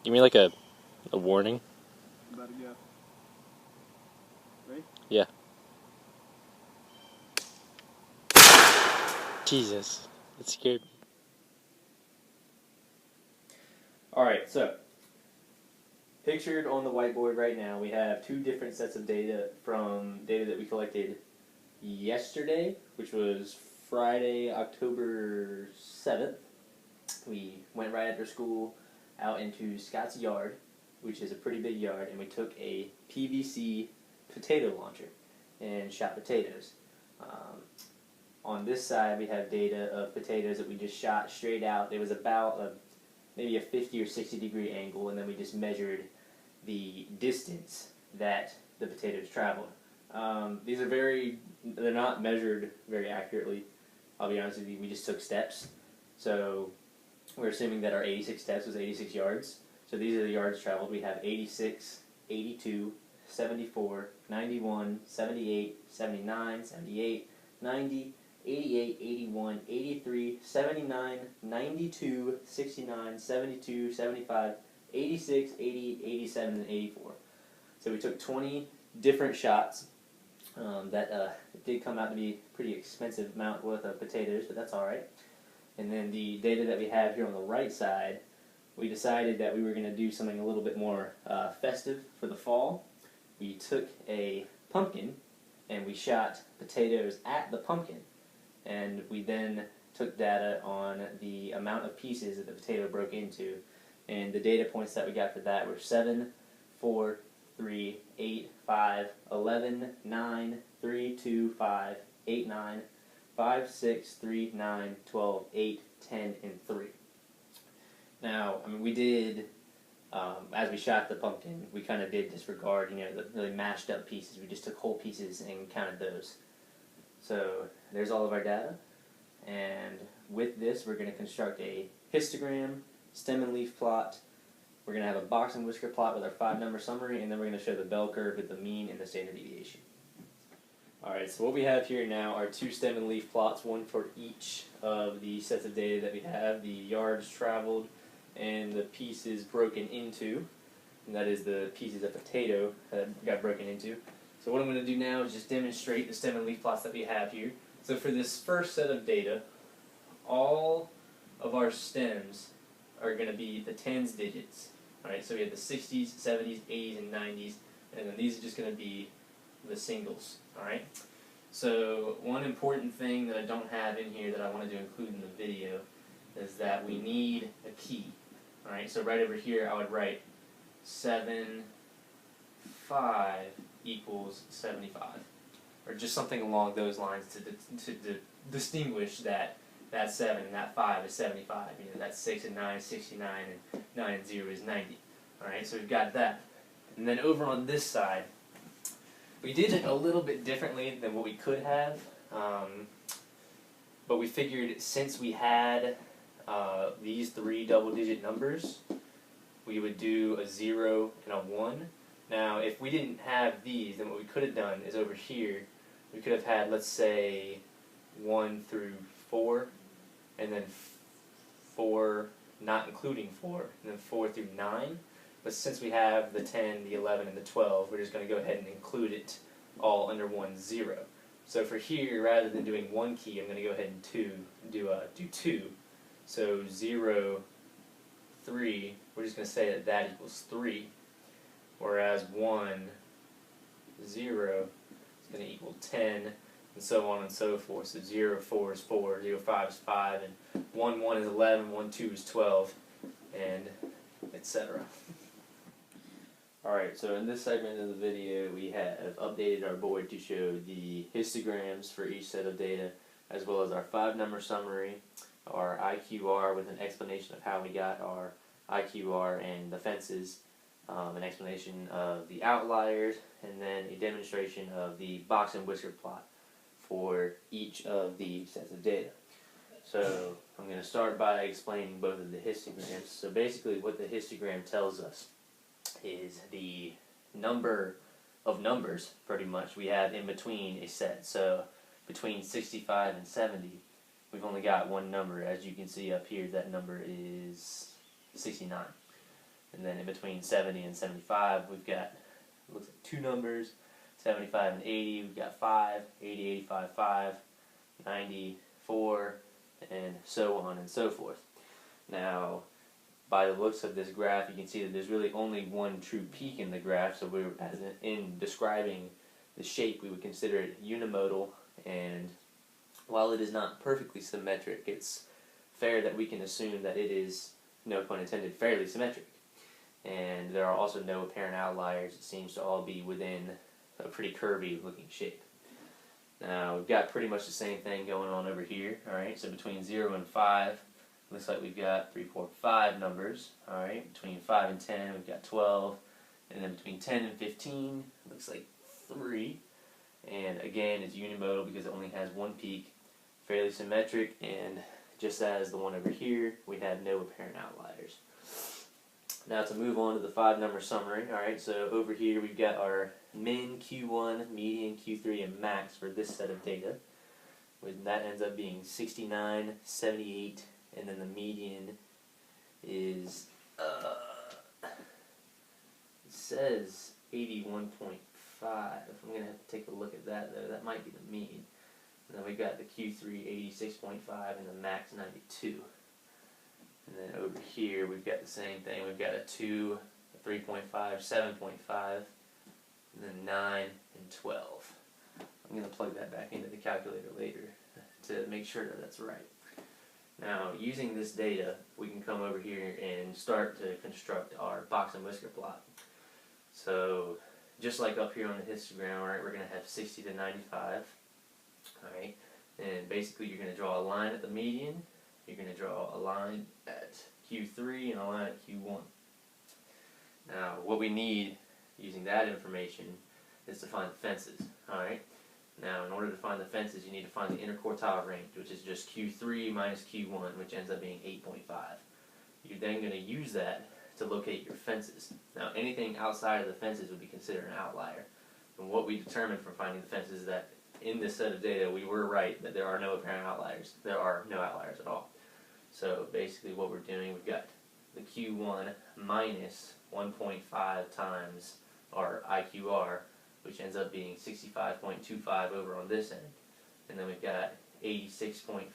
Give me like a warning. I'm about to go. Ready? Yeah. Jesus, it scared me. Alright, so pictured on the whiteboard right now, we have two different sets of data from data that we collected yesterday, which was Friday, October 7th. We went right after school out into Scott's yard, which is a pretty big yard, and we took a PVC potato launcher and shot potatoes. On this side, we have data of potatoes that we just shot straight out. It was about maybe a 50 or 60 degree angle, and then we just measured the distance that the potatoes traveled. They're not measured very accurately. I'll be honest with you, we just took steps. So we're assuming that our 86 steps was 86 yards. So these are the yards traveled. We have 86, 82, 74, 91, 78, 79, 78, 90, 88, 81, 83, 79, 92, 69, 72, 75, 86, 80, 87, and 84. So we took 20 different shots. That did come out to be a pretty expensive amount worth of potatoes, but that's alright. And then the data that we have here on the right side, we decided that we were going to do something a little bit more festive for the fall. We took a pumpkin and we shot potatoes at the pumpkin. And we then took data on the amount of pieces that the potato broke into. And the data points that we got for that were 7, 4, 3, 8, 5, 11, 9, 3, 2, 5, 8, 9, 5, 6, 3, 9, 12, 8, 10, and 3. Now, I mean, we did, as we shot the pumpkin, we kind of did disregard, the really mashed up pieces. We just took whole pieces and counted those. So there's all of our data, and with this we're going to construct a histogram, stem and leaf plot. We're going to have a box and whisker plot with our 5-number summary, and then we're going to show the bell curve with the mean and the standard deviation. Alright, so what we have here now are two stem and leaf plots, one for each of the sets of data that we have, the yards traveled and the pieces broken into, and that is the pieces of potato that got broken into. So what I'm going to do now is just demonstrate the stem and leaf plots that we have here. So for this first set of data, all of our stems are going to be the tens digits. Alright, so we have the 60s, 70s, 80s, and 90s, and then these are just going to be the singles. Alright, so one important thing that I don't have in here that I wanted to include in the video is that we need a key. Alright, so right over here I would write 7, 5 equals 75, or just something along those lines to distinguish that 7 and that 5 is 75. That 6 and 9 is 69, and 9 and 0 is 90. Alright, so we've got that. And then over on this side, we did it a little bit differently than what we could have, but we figured since we had these 3 double-digit numbers, we would do a 0 and a 1. Now, if we didn't have these, then what we could have done is over here, we could have had, let's say, 1 through 4, and then 4, not including 4, and then 4 through 9. But since we have the 10, the 11, and the 12, we're just going to go ahead and include it all under 1 0. So for here, rather than doing 1 key, I'm going to go ahead and do 2. So 0, 3, we're just going to say that equals 3. Whereas 1, 0 is going to equal 10, and so on and so forth. So 0, 4 is 4, 0, 5 is 5, and 1, 1 is 11, 1, 2 is 12, and etc. Alright, so in this segment of the video we have updated our board to show the histograms for each set of data, as well as our 5-number summary, our IQR with an explanation of how we got our IQR and the fences, an explanation of the outliers, and then a demonstration of the box and whisker plot for each of the sets of data. So I'm going to start by explaining both of the histograms. So basically what the histogram tells us is the number of numbers, pretty much, we have in between a set. So between 65 and 70, we've only got one number. As you can see up here, that number is 69. And then in between 70 and 75, we've got, it looks like 2 numbers, 75 and 80, we've got 5, 80, 85, 5, 90, 4, and so on and so forth. Now, by the looks of this graph, you can see that there's really only one true peak in the graph, so in describing the shape, we would consider it unimodal, and while it is not perfectly symmetric, it's fair that we can assume that it is, no pun intended, fairly symmetric. And there are also no apparent outliers. It seems to all be within a pretty curvy looking shape. Now, we've got pretty much the same thing going on over here, alright? So between 0 and 5, looks like we've got 3, 4, 5 numbers, alright? Between 5 and 10, we've got 12. And then between 10 and 15, looks like 3. And again, it's unimodal because it only has one peak, fairly symmetric, and just as the one over here, we have no apparent outliers. Now to move on to the 5-number summary, alright, so over here we've got our min Q1, median Q3, and max for this set of data. That ends up being 69, 78, and then the median is, it says 81.5. I'm going to have to take a look at that though, that might be the mean. And then we've got the Q3 86.5 and the max 92. And then over here we've got the same thing. We've got a 2, a 3.5, 7.5, and then 9 and 12. I'm going to plug that back into the calculator later to make sure that that's right. Now, using this data, we can come over here and start to construct our box and whisker plot. So, just like up here on the histogram, right, we're going to have 60 to 95. Alright, and basically you're going to draw a line at the median, you're going to draw a line at Q3 and a line at Q1. Now, what we need using that information is to find the fences. Alright, now in order to find the fences, you need to find the interquartile range, which is just Q3 minus Q1, which ends up being 8.5. You're then going to use that to locate your fences. Now, anything outside of the fences would be considered an outlier. And what we determined from finding the fences is that in this set of data, we were right that there are no apparent outliers. There are no outliers at all. So basically what we're doing, we've got the Q1 minus 1.5 times our IQR, which ends up being 65.25 over on this end. And then we've got 86.5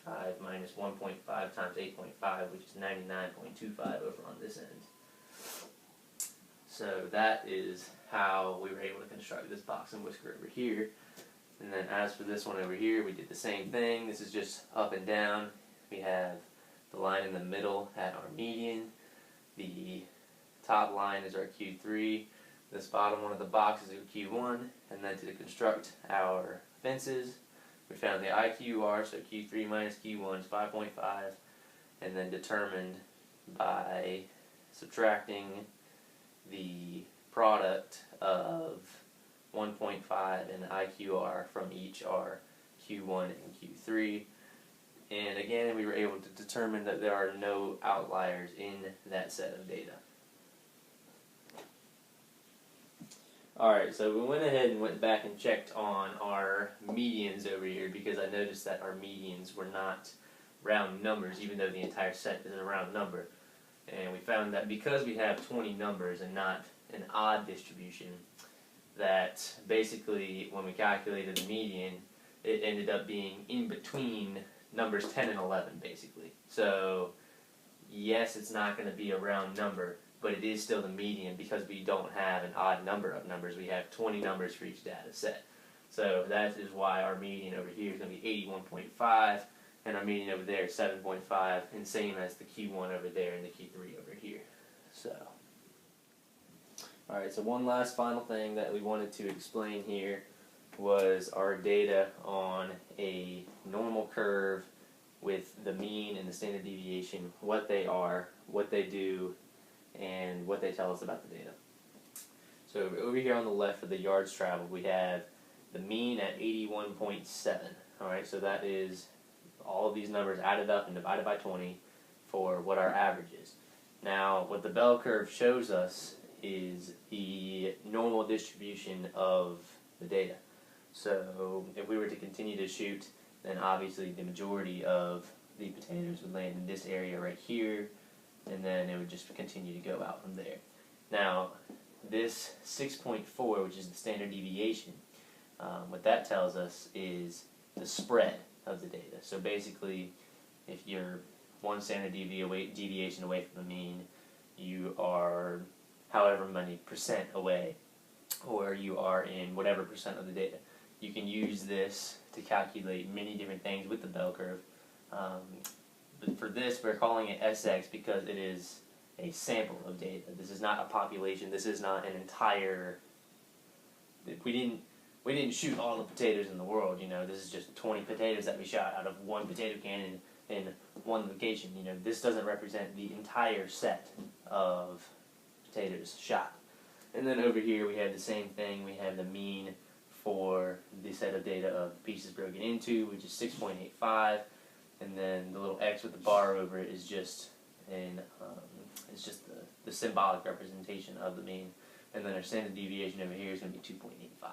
minus 1.5 times 8.5, which is 99.25 over on this end. So that is how we were able to construct this box and whisker over here. And then as for this one over here, we did the same thing. This is just up and down. We have the line in the middle at our median. The top line is our Q3. This bottom one of the boxes is our Q1. And then to construct our fences, we found the IQR, so Q3 minus Q1 is 5.5. And then determined by subtracting the product of 1.5 and IQR from each are Q1 and Q3. And again, we were able to determine that there are no outliers in that set of data. Alright, so we went ahead and went back and checked on our medians over here because I noticed that our medians were not round numbers, even though the entire set is a round number. And we found that because we have 20 numbers and not an odd distribution, that basically when we calculated the median, it ended up being in between numbers 10 and 11 basically. So yes, it's not going to be a round number, but it is still the median because we don't have an odd number of numbers. We have 20 numbers for each data set. So that is why our median over here is going to be 81.5 and our median over there is 7.5, and same as the Q1 over there and the Q3 over here. So alright, so one last final thing that we wanted to explain here was our data on a normal curve with the mean and the standard deviation, what they are, what they do, and what they tell us about the data. So over here on the left for the yards traveled, we have the mean at 81.7. Alright, so that is all of these numbers added up and divided by 20 for what our average is. Now, what the bell curve shows us is the normal distribution of the data. So if we were to continue to shoot, then obviously the majority of the potatoes would land in this area right here, and then it would just continue to go out from there. Now, this 6.4, which is the standard deviation, what that tells us is the spread of the data. So basically, if you're one standard deviation away from the mean, you are however many percent away, or you are in whatever percent of the data. You can use this to calculate many different things with the bell curve. But for this, we're calling it SX because it is a sample of data. This is not a population. This is not an entire. We didn't shoot all the potatoes in the world. You know, this is just 20 potatoes that we shot out of one potato can in one location. You know, this doesn't represent the entire set of potatoes shot. And then over here we have the same thing. We have the mean for the set of data of pieces broken into, which is 6.85, and then the little X with the bar over it is just it's just the symbolic representation of the mean. And then our standard deviation over here is going to be 2.85.